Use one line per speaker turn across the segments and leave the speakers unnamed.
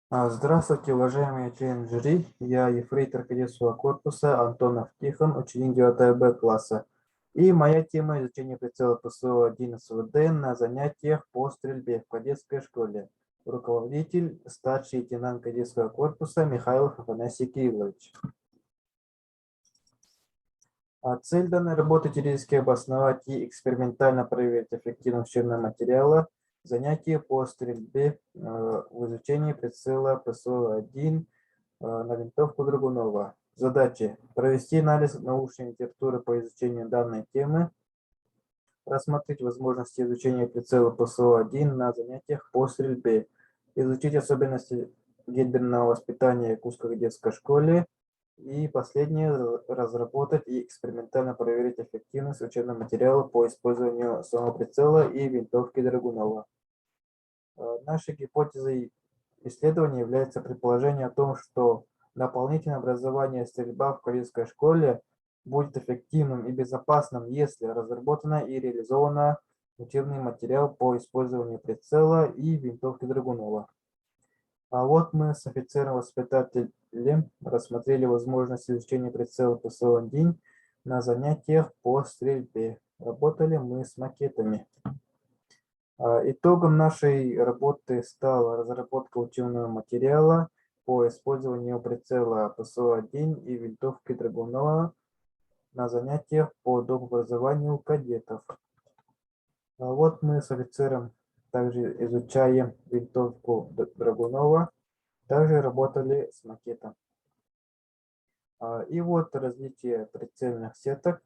Здравствуйте, уважаемые члены жюри. Я ефрейтор кадетского корпуса Антонов Тихон, ученик 9 Б класса. И моя тема изучения прицела ПСО-1 СВД на занятиях по стрельбе в кадетской школе. Руководитель, старший лейтенант кадетского корпуса Михайлов Афанасий Кириллович. Цель данной работы теоретически обосновать и экспериментально проверить эффективность учебного материала, занятия по стрельбе в изучении прицела ПСО-1 на винтовку Драгунова. Задачи: провести анализ научной литературы по изучению данной темы, рассмотреть возможности изучения прицела ПСО-1 на занятиях по стрельбе, изучить особенности гендерного воспитания в Якутской детской школе, и последнее, разработать и экспериментально проверить эффективность учебного материала по использованию самоприцела и винтовки Драгунова. Нашей гипотезой исследования является предположение о том, что дополнительное образование стрельба в кадетской школе будет эффективным и безопасным, если разработано и реализовано учебный материал по использованию прицела и винтовки Драгунова. А вот мы с офицером-воспитателем рассмотрели возможность изучения прицела ПСО-1 на занятиях по стрельбе. Работали мы с макетами. Итогом нашей работы стала разработка учебного материала по использованию прицела ПСО-1 и винтовки Драгунова на занятиях по дообразованию кадетов. Вот мы с офицером также изучаем винтовку Драгунова, также работали с макетом. И вот развитие прицельных сеток.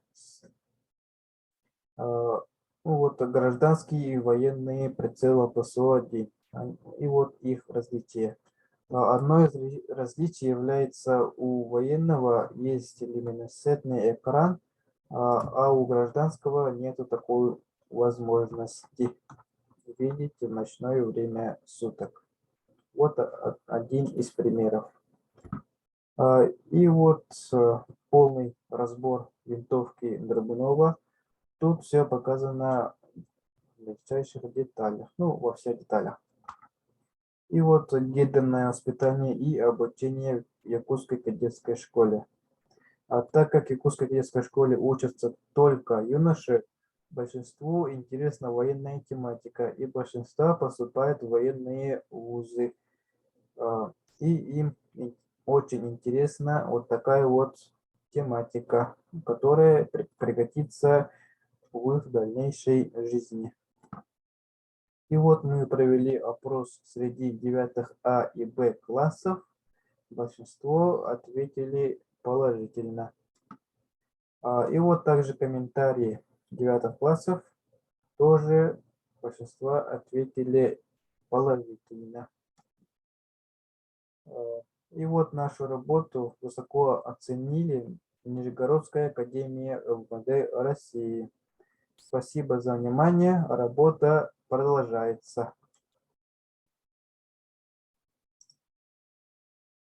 Ну вот гражданские и военные прицелы ПСО-1. И вот их различие. Одно из различий является: у военного есть люминесцентный экран, а у гражданского нету такой возможности видеть в ночное время суток. Вот один из примеров. И вот полный разбор винтовки Драгунова. Тут все показано в мельчайших деталях, ну, во всех деталях. И вот гендерное воспитание и обучение в Якутской кадетской школе. Так как в Якутской кадетской школе учатся только юноши, большинству интересна военная тематика, и большинство поступает в военные вузы. И им очень интересна вот такая вот тематика, которая пригодится в их дальнейшей жизни. И вот мы провели опрос среди 9 А и Б классов. Большинство ответили положительно. И вот также комментарии 9 классов. Тоже большинство ответили положительно. И вот нашу работу высоко оценили Нижегородская академия МВД России. Спасибо за внимание. Работа продолжается.